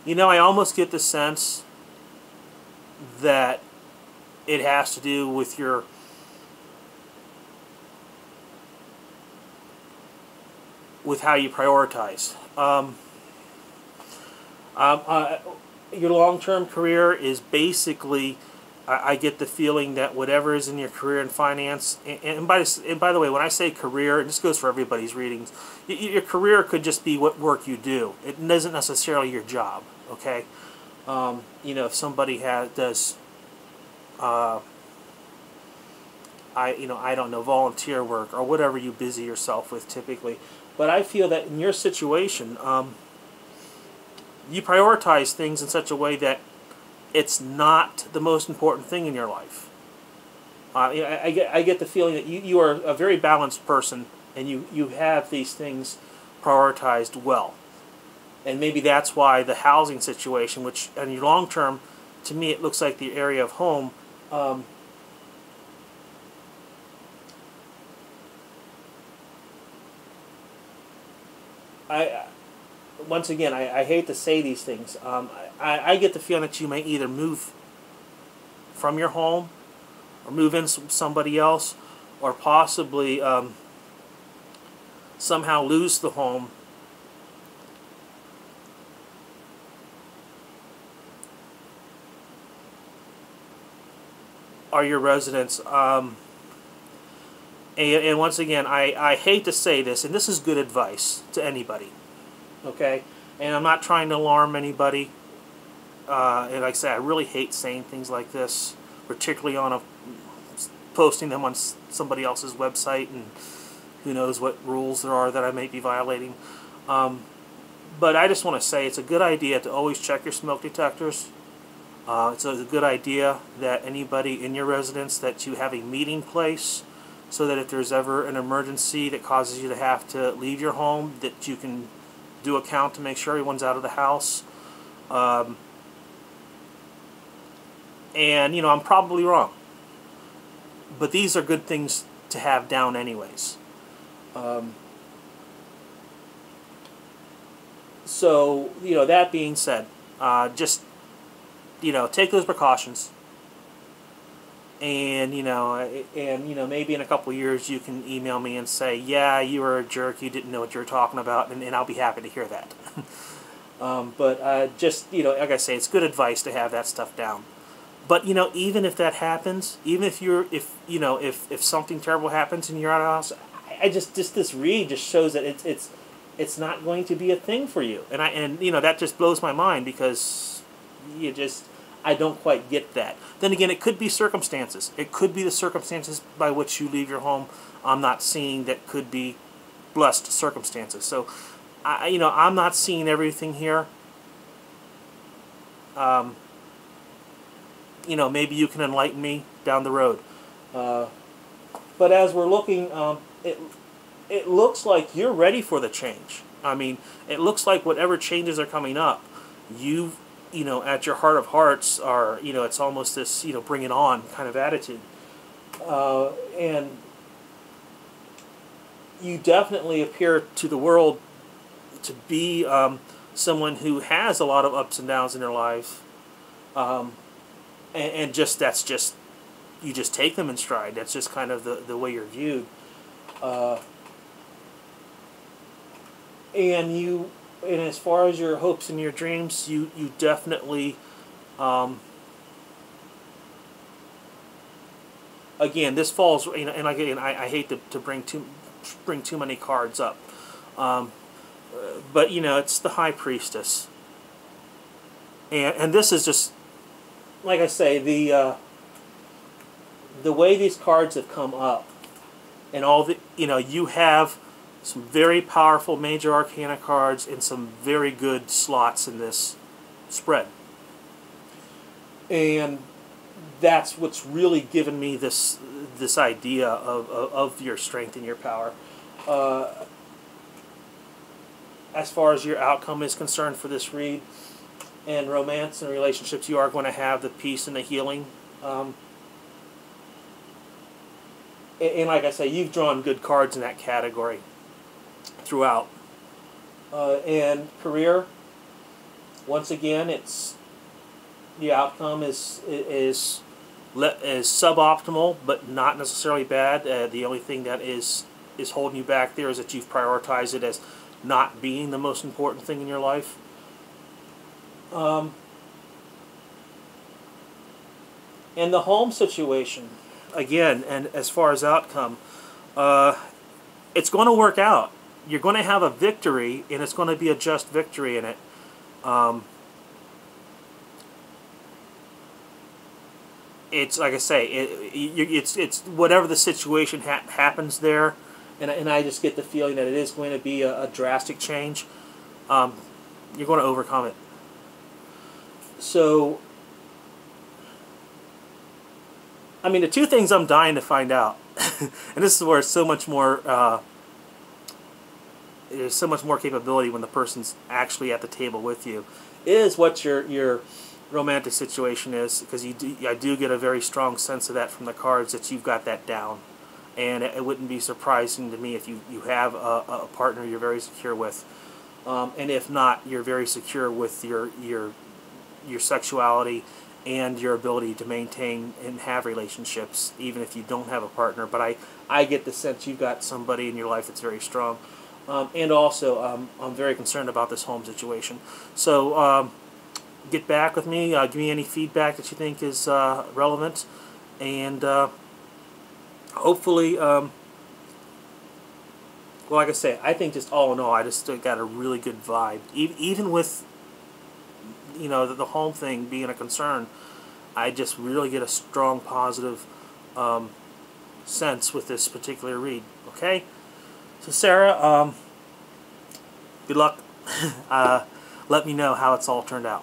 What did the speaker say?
You know, I almost get the sense that it has to do with your with how you prioritize. Um, uh, your long-term career is basically, I get the feeling that whatever is in your career in finance, and by the way, when I say career, and this goes for everybody's readings, your career could just be what work you do. It isn't necessarily your job. Okay, you know, if somebody does, I don't know, volunteer work or whatever you busy yourself with typically, but I feel that in your situation, you prioritize things in such a way that it's not the most important thing in your life. I get the feeling that you are a very balanced person, and you have these things prioritized well. And maybe that's why the housing situation, which in your long term, to me it looks like the area of home, I once again, I hate to say these things. I get the feeling that you may either move from your home or move in somebody else, or possibly somehow lose the home or your residence. And once again, I hate to say this, and this is good advice to anybody, okay? And I'm not trying to alarm anybody. And like I said, I really hate saying things like this, particularly posting them on somebody else's website, and who knows what rules there are that I may be violating. But I just want to say it's a good idea to always check your smoke detectors. It's a good idea that anybody in your residence, that you have a meeting place, so that if there's ever an emergency that causes you to have to leave your home, that you can do a count to make sure everyone's out of the house. And, you know, I'm probably wrong. But these are good things to have down anyways. So, you know, that being said, just, you know, take those precautions. And, you know, maybe in a couple of years you can email me and say, yeah, you were a jerk, you didn't know what you were talking about, and I'll be happy to hear that. But just, you know, like I say, it's good advice to have that stuff down. But, you know, even if that happens, even if if something terrible happens and you're out of the house, I just this read just shows that it's not going to be a thing for you. And you know, that just blows my mind, because I don't quite get that. Then again, it could be circumstances. It could be the circumstances by which you leave your home. I'm not seeing that could be blessed circumstances. So, I'm not seeing everything here. Maybe you can enlighten me down the road. But as we're looking, it looks like you're ready for the change. I mean, it looks like whatever changes are coming up, at your heart of hearts are, it's almost this, bring it on kind of attitude. And you definitely appear to the world to be someone who has a lot of ups and downs in their life. And you just take them in stride. That's just kind of the way you're viewed. And as far as your hopes and your dreams, you definitely, again, this falls, and again, I hate to bring too many cards up, but it's the High Priestess, and this is just, like I say, the way these cards have come up, and all the, you have some very powerful major arcana cards and some very good slots in this spread. And that's what's really given me this idea of your strength and your power. As far as your outcome is concerned for this read, and romance and relationships, you are going to have the peace and the healing. And like I say, you've drawn good cards in that category throughout. And career, Once again, the outcome is suboptimal, but not necessarily bad. The only thing that is holding you back there is that you've prioritized it as not being the most important thing in your life. And the home situation, again, and as far as outcome, it's going to work out. You're going to have a victory, and it's going to be a just victory in it. It's like I say, it's whatever the situation happens there, and I just get the feeling that it is going to be a drastic change. You're going to overcome it. So, I mean, the two things I'm dying to find out, and this is where it's so much more. There's so much more capability when the person's actually at the table with you, is what your romantic situation is, because I do get a very strong sense of that from the cards, that you've got that down. And it wouldn't be surprising to me if you have a partner you're very secure with, and if not, you're very secure with your sexuality and your ability to maintain and have relationships, even if you don't have a partner. But I get the sense you've got somebody in your life that's very strong. And also, I'm very concerned about this home situation. So get back with me. Give me any feedback that you think is relevant. And hopefully, well, like I say, I think just all in all, I just got a really good vibe. Even with, you know, the home thing being a concern, I just really get a strong positive sense with this particular read. Okay? So Sarah, good luck. Let me know how it's all turned out.